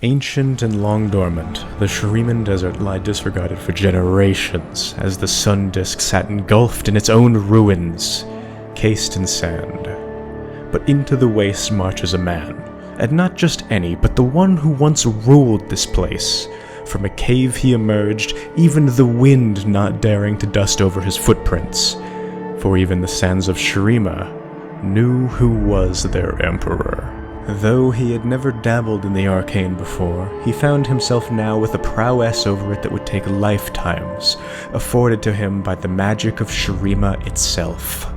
Ancient and long dormant, the Shuriman Desert lied disregarded for generations as the sun disk sat engulfed in its own ruins, cased in sand. But into the waste marches a man, and not just any, but the one who once ruled this place. From a cave he emerged, even the wind not daring to dust over his footprints, for even the sands of Shurima knew who was their emperor. Though he had never dabbled in the Arcane before, he found himself now with a prowess over it that would take lifetimes, afforded to him by the magic of Shurima itself.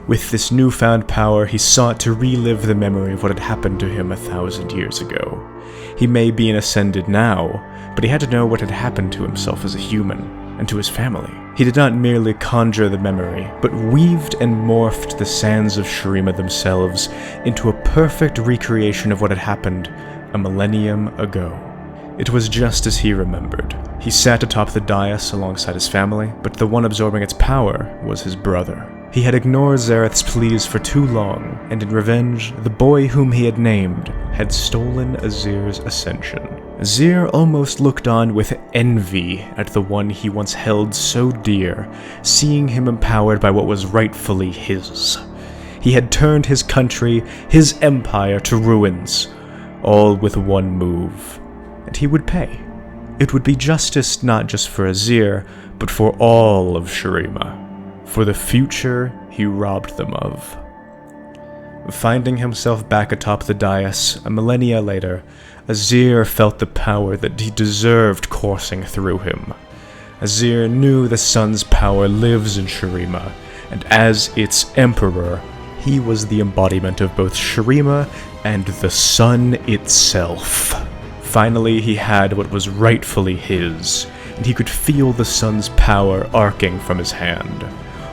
With this newfound power, he sought to relive the memory of what had happened to him 1,000 years ago. He may be an ascended now, but he had to know what had happened to himself as a human, and to his family. He did not merely conjure the memory, but weaved and morphed the sands of Shurima themselves into a perfect recreation of what had happened a millennium ago. It was just as he remembered. He sat atop the dais alongside his family, but the one absorbing its power was his brother. He had ignored Xerath's pleas for too long, and in revenge, the boy whom he had named had stolen Azir's ascension. Azir almost looked on with envy at the one he once held so dear, seeing him empowered by what was rightfully his. He had turned his country, his empire, to ruins, all with one move, and he would pay. It would be justice not just for Azir, but for all of Shurima. For the future he robbed them of. Finding himself back atop the dais, a millennia later, Azir felt the power that he deserved coursing through him. Azir knew the sun's power lives in Shurima, and as its emperor, he was the embodiment of both Shurima and the sun itself. Finally, he had what was rightfully his, and he could feel the sun's power arcing from his hand.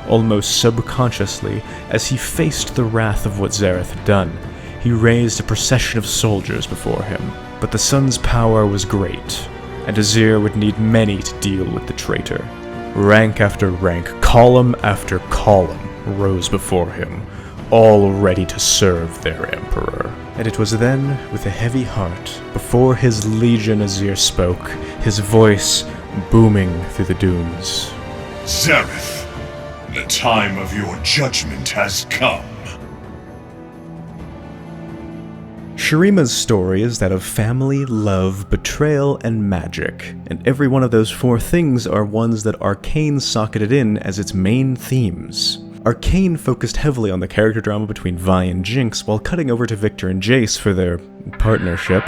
Almost subconsciously, as he faced the wrath of what Xerath had done, he raised a procession of soldiers before him. But the sun's power was great, and Azir would need many to deal with the traitor. Rank after rank, column after column, rose before him, all ready to serve their emperor. And it was then, with a heavy heart, before his legion Azir spoke, his voice booming through the dunes. Xerath! The time of your judgment has come. Shurima's story is that of family, love, betrayal, and magic, and every one of those four things are ones that Arcane socketed in as its main themes. Arcane focused heavily on the character drama between Vi and Jinx, while cutting over to Victor and Jace for their partnership.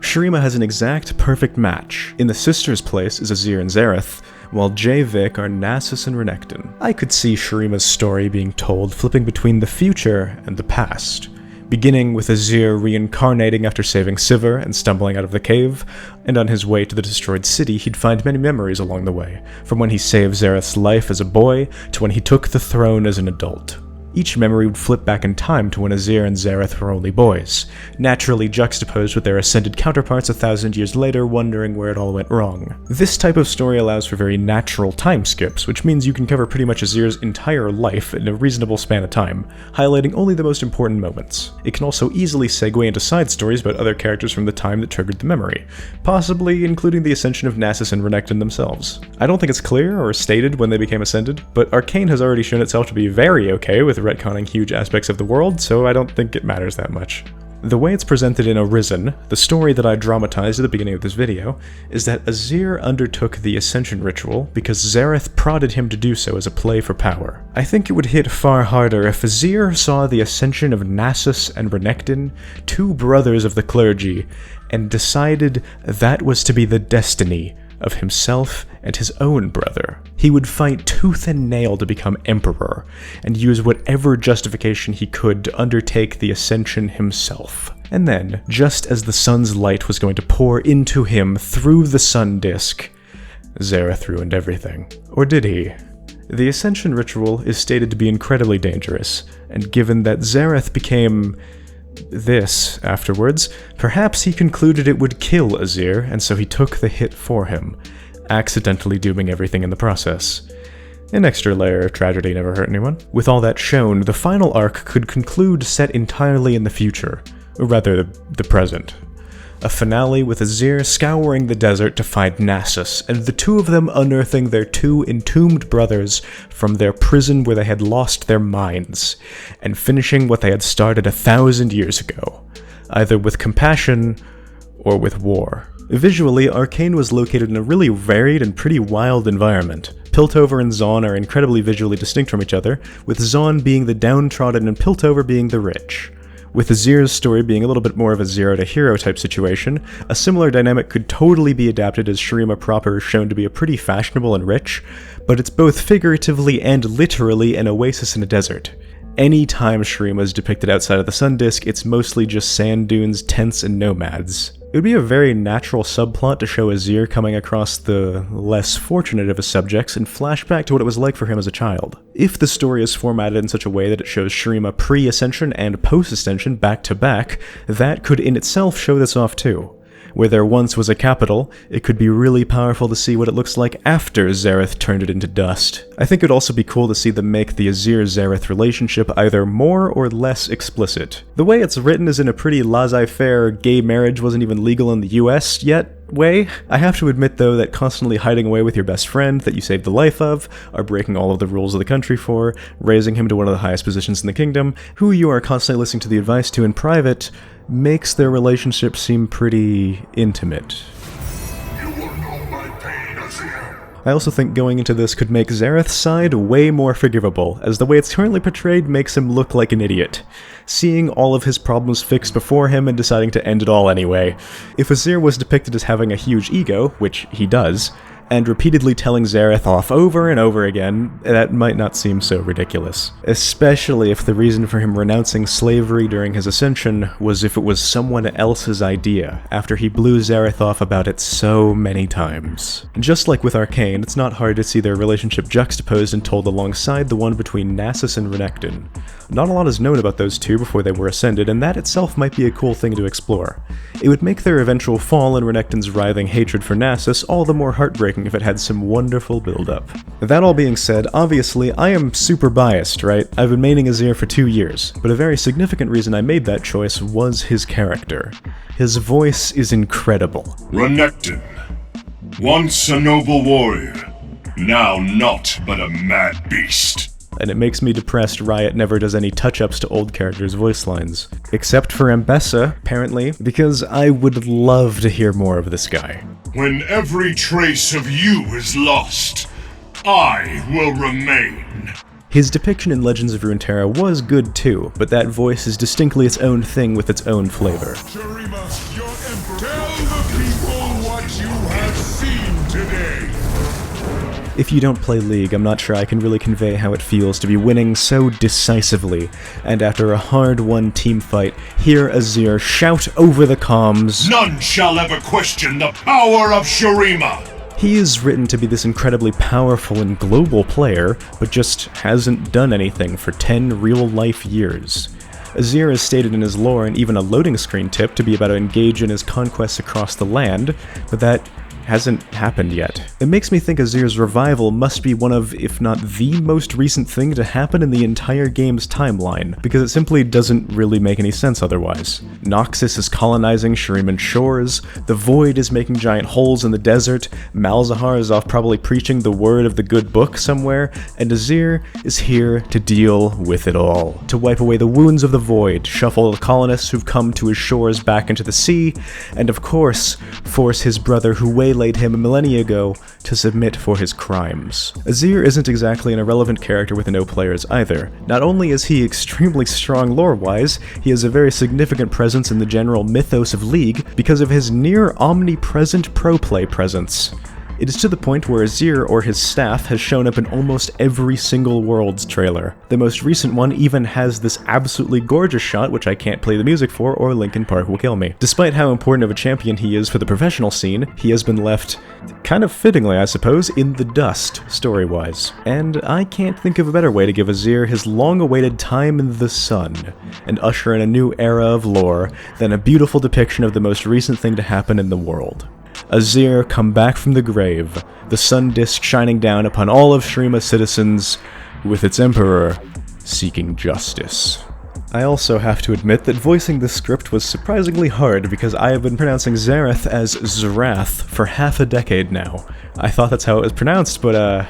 Shurima has an exact perfect match. In the sisters' place is Azir and Xerath, while Vic are Noxus and Renekton. I could see Shurima's story being told flipping between the future and the past, beginning with Azir reincarnating after saving Sivir and stumbling out of the cave, and on his way to the destroyed city he'd find many memories along the way, from when he saved Xerath's life as a boy to when he took the throne as an adult. Each memory would flip back in time to when Azir and Xerath were only boys, naturally juxtaposed with their ascended counterparts 1,000 years later, wondering where it all went wrong. This type of story allows for very natural time skips, which means you can cover pretty much Azir's entire life in a reasonable span of time, highlighting only the most important moments. It can also easily segue into side stories about other characters from the time that triggered the memory, possibly including the ascension of Noxus and Renekton themselves. I don't think it's clear or stated when they became ascended, but Arcane has already shown itself to be very okay with retconning huge aspects of the world, so I don't think it matters that much. The way it's presented in Arisen, the story that I dramatized at the beginning of this video, is that Azir undertook the Ascension ritual because Xerath prodded him to do so as a play for power. I think it would hit far harder if Azir saw the ascension of Noxus and Renekton, two brothers of the clergy, and decided that was to be the destiny of himself and his own brother. He would fight tooth and nail to become emperor, and use whatever justification he could to undertake the ascension himself. And then, just as the sun's light was going to pour into him through the sun disk, Xerath ruined everything. Or did he? The ascension ritual is stated to be incredibly dangerous, and given that Xerath became this afterwards, perhaps he concluded it would kill Azir, and so he took the hit for him, accidentally dooming everything in the process. An extra layer of tragedy never hurt anyone. With all that shown, the final arc could conclude set entirely in the future, or rather, the present. A finale with Azir scouring the desert to find Noxus, and the two of them unearthing their two entombed brothers from their prison where they had lost their minds, and finishing what they had started 1,000 years ago, either with compassion or with war. Visually, Arcane was located in a really varied and pretty wild environment. Piltover and Zaun are incredibly visually distinct from each other, with Zaun being the downtrodden and Piltover being the rich. With Azir's story being a little bit more of a zero-to-hero type situation, a similar dynamic could totally be adapted as Shurima proper is shown to be a pretty fashionable and rich, but it's both figuratively and literally an oasis in a desert. Any time Shurima is depicted outside of the sun disk, it's mostly just sand dunes, tents, and nomads. It would be a very natural subplot to show Azir coming across the less fortunate of his subjects and flashback to what it was like for him as a child. If the story is formatted in such a way that it shows Shurima pre-Ascension and post-Ascension back to back, that could in itself show this off too. Where there once was a capital, it could be really powerful to see what it looks like after Xerath turned it into dust. I think it'd also be cool to see them make the Azir-Xerath relationship either more or less explicit. The way it's written is in a pretty laissez-faire, gay marriage wasn't even legal in the US yet way. I have to admit though that constantly hiding away with your best friend that you saved the life of, are breaking all of the rules of the country for, raising him to one of the highest positions in the kingdom, who you are constantly listening to the advice to in private, makes their relationship seem pretty intimate. You will know my pain, Azir. I also think going into this could make Xerath's side way more forgivable, as the way it's currently portrayed makes him look like an idiot. Seeing all of his problems fixed before him and deciding to end it all anyway. If Azir was depicted as having a huge ego, which he does, and repeatedly telling Xerath off over and over again, that might not seem so ridiculous. Especially if the reason for him renouncing slavery during his ascension was if it was someone else's idea, after he blew Xerath off about it so many times. Just like with Arcane, it's not hard to see their relationship juxtaposed and told alongside the one between Noxus and Renekton. Not a lot is known about those two before they were ascended, and that itself might be a cool thing to explore. It would make their eventual fall and Renekton's writhing hatred for Noxus all the more heartbreaking if it had some wonderful build-up. That all being said, obviously I am super biased, right? I've been maining Azir for 2 years, but a very significant reason I made that choice was his character. His voice is incredible. Renekton, once a noble warrior, now naught but a mad beast. And it makes me depressed Riot never does any touch-ups to old characters' voice lines. Except for Ambessa, apparently, because I would love to hear more of this guy. When every trace of you is lost, I will remain. His depiction in Legends of Runeterra was good too, but that voice is distinctly its own thing with its own flavor. Shurima, your emperor, tell the people what you have seen today. If you don't play League, I'm not sure I can really convey how it feels to be winning so decisively, and after a hard-won teamfight, hear Azir shout over the comms, "None shall ever question the power of Shurima!" He is written to be this incredibly powerful and global player, but just hasn't done anything for 10 real-life years. Azir is stated in his lore and even a loading screen tip to be about to engage in his conquests across the land, but that hasn't happened yet. It makes me think Azir's revival must be one of, if not the most recent thing to happen in the entire game's timeline, because it simply doesn't really make any sense otherwise. Noxus is colonizing Shuriman shores, the Void is making giant holes in the desert, Malzahar is off probably preaching the word of the good book somewhere, and Azir is here to deal with it all. To wipe away the wounds of the Void, shuffle the colonists who've come to his shores back into the sea, and of course, force his brother who waylaid him a millennia ago to submit for his crimes. Azir isn't exactly an irrelevant character with no players either. Not only is he extremely strong lore-wise, he has a very significant presence in the general mythos of League because of his near omnipresent pro-play presence. It is to the point where Azir or his staff has shown up in almost every single Worlds trailer. The most recent one even has this absolutely gorgeous shot which I can't play the music for or Linkin Park will kill me. Despite how important of a champion he is for the professional scene, he has been left, kind of fittingly I suppose, in the dust story-wise. And I can't think of a better way to give Azir his long-awaited time in the sun and usher in a new era of lore than a beautiful depiction of the most recent thing to happen in the world. Azir come back from the grave, the sun disk shining down upon all of Shurima's citizens, with its emperor seeking justice. I also have to admit that voicing this script was surprisingly hard because I have been pronouncing Xerath as Xerath for half a decade now. I thought that's how it was pronounced, but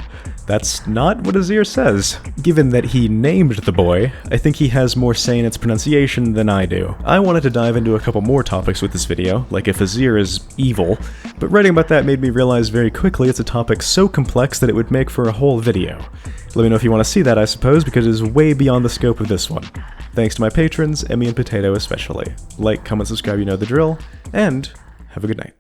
that's not what Azir says. Given that he named the boy, I think he has more say in its pronunciation than I do. I wanted to dive into a couple more topics with this video, like if Azir is evil, but writing about that made me realize very quickly it's a topic so complex that it would make for a whole video. Let me know if you want to see that, I suppose, because it is way beyond the scope of this one. Thanks to my patrons, Emmy and Potato especially. Like, comment, subscribe, you know the drill, and have a good night.